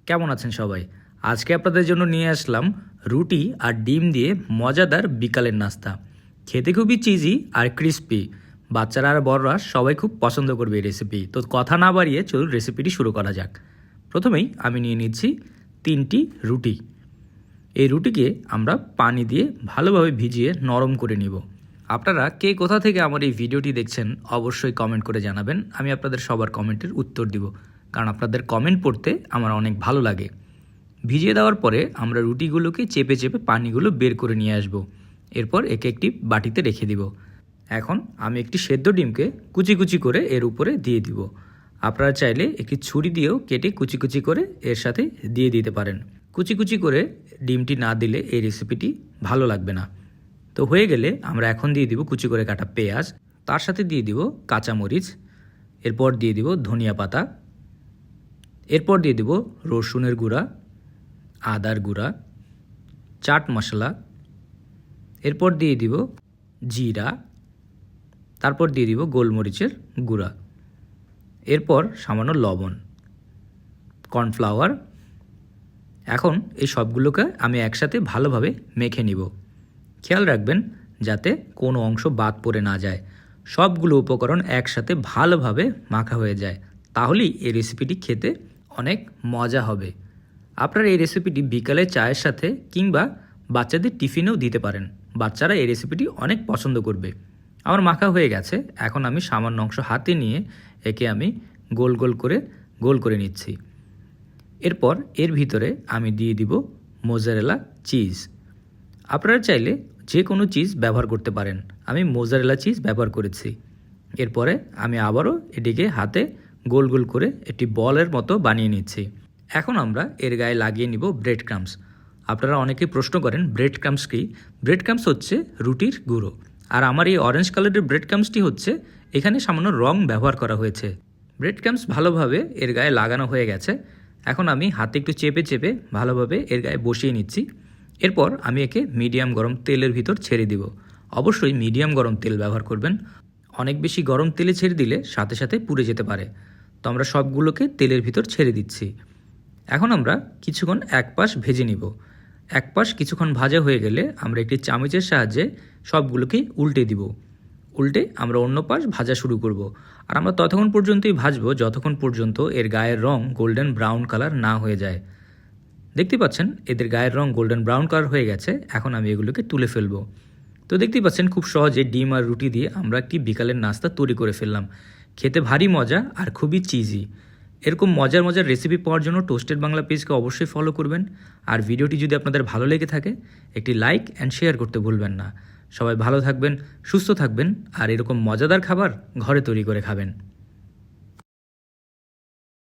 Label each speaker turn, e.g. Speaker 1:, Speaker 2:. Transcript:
Speaker 1: কেমন আছেন সবাই? আজকে আপনাদের জন্য নিয়ে আসলাম রুটি আর ডিম দিয়ে মজাদার বিকালের নাস্তা। খেতে খুবই চিজি আর ক্রিস্পি। বাচ্চারা আর বড়রা সবাই খুব পছন্দ করবে এই রেসিপি। তো কথা না বাড়িয়ে চলুন রেসিপিটি শুরু করা যাক। প্রথমেই আমি নিয়ে নিচ্ছি 3টি রুটি। এই রুটিকে আমরা পানি দিয়ে ভালোভাবে ভিজিয়ে নরম করে নিব। আপনারা কে কোথা থেকে আমার এই ভিডিওটি দেখছেন অবশ্যই কমেন্ট করে জানাবেন। আমি আপনাদের সবার কমেন্টের উত্তর দিব, কারণ আপনাদের কমেন্ট পড়তে আমার অনেক ভালো লাগে। ভিজিয়ে দেওয়ার পরে আমরা রুটিগুলোকে চেপে চেপে পানিগুলো বের করে নিয়ে আসব। এরপর একে একটি বাটিতে রেখে দিব। এখন আমি একটি সেদ্ধ ডিমকে কুচি কুচি করে এর উপরে দিয়ে দিব। আপনারা চাইলে একটি ছুরি দিয়েও কেটে কুচি কুচি করে এর সাথে দিয়ে দিতে পারেন। কুচি কুচি করে ডিমটি না দিলে এই রেসিপিটি ভালো লাগবে না। তো হয়ে গেলে আমরা এখন দিয়ে দিব কুচি করে কাটা পেঁয়াজ, তার সাথে দিয়ে দিব কাঁচামরিচ, এরপর দিয়ে দিব ধনিয়া পাতা, এরপর দিয়ে দিব রসুনের গুঁড়া, আদার গুঁড়া, চাট মশলা, এরপর দিয়ে দিব জিরা, তারপর দিয়ে দিব গোলমরিচের গুঁড়া, এরপর সামান্য লবণ, কর্নফ্লাওয়ার। এখন এই সবগুলোকে আমি একসাথে ভালোভাবে মেখে নিব। খেয়াল রাখবেন যাতে কোনো অংশ বাদ পড়ে না যায়। সবগুলো উপকরণ একসাথে ভালোভাবে মাখা হয়ে যায়, তাহলেই এই রেসিপিটি খেতে অনেক মজা হবে। আপনারা এই রেসিপিটি বিকালে চায়ের সাথে কিংবা বাচ্চাদের টিফিনেও দিতে পারেন। বাচ্চারা এই রেসিপিটি অনেক পছন্দ করবে। আমার মাখা হয়ে গেছে। এখন আমি সামান্য অংশ হাতে নিয়ে একে আমি গোল গোল করে নিচ্ছি। এরপর এর ভিতরে আমি দিয়ে দিব মোজারেলা চিজ। আপনারা চাইলে যে কোনো চিজ ব্যবহার করতে পারেন। আমি মোজারেলা চিজ ব্যবহার করেছি। এরপরে আমি আবারও এটিকে হাতে গোল গোল করে একটি বলের মতো বানিয়ে নিচ্ছি। এখন আমরা এর গায়ে লাগিয়ে নিব ব্রেড ক্রাম্বস। আপনারা অনেকে প্রশ্ন করেন ব্রেড ক্রাম্বস কি? ব্রেড ক্রাম্বস হচ্ছে রুটির গুঁড়ো। আর আমার এই অরেঞ্জ কালারের ব্রেড ক্রাম্বসটি হচ্ছে এখানে সামান্য রং ব্যবহার করা হয়েছে। ব্রেড ক্রাম্বস ভালোভাবে এর গায়ে লাগানো হয়ে গেছে। এখন আমি হাতে একটু চেপে চেপে ভালোভাবে এর গায়ে বসিয়ে নিচ্ছি। এরপর আমি একে মিডিয়াম গরম তেলের ভিতর ছেড়ে দিব। অবশ্যই মিডিয়াম গরম তেল ব্যবহার করবেন। অনেক বেশি গরম তেলে ছেড়ে দিলে সাথে সাথে পুড়ে যেতে পারে। তো আমরা সবগুলোকে তেলের ভিতর ছেড়ে দিচ্ছি। এখন আমরা কিছুক্ষণ এক পাশ ভেজে নিব। এক পাশ কিছুক্ষণ ভাজা হয়ে গেলে আমরা একটি চামচের সাহায্যে সবগুলোকে উল্টে দিব। উল্টে আমরা অন্য পাশ ভাজা শুরু করব। আর আমরা ততক্ষণ পর্যন্তই ভাজবো যতক্ষণ পর্যন্ত এর গায়ের রং গোল্ডেন ব্রাউন কালার না হয়ে যায়। দেখতে পাচ্ছেন এদের গায়ের রং গোল্ডেন ব্রাউন কালার হয়ে গেছে। এখন আমি এগুলোকে তুলে ফেলবো। তো দেখতেই পাচ্ছেন খুব সহজে ডিম আর রুটি দিয়ে আমরা একটি বিকালের নাস্তা তৈরি করে ফেললাম। খেতে ভারী মজা আর খুবই চিজি। এরকম মজার মজার রেসিপি পাওয়ার জন্য টোস্টেড বাংলা পেজকে অবশ্যই ফলো করবেন। আর ভিডিওটি যদি আপনাদের ভালো লেগে থাকে একটি লাইক অ্যান্ড শেয়ার করতে ভুলবেন না। সবাই ভালো থাকবেন, সুস্থ থাকবেন আর এরকম মজাদার খাবার ঘরে তৈরি করে খাবেন।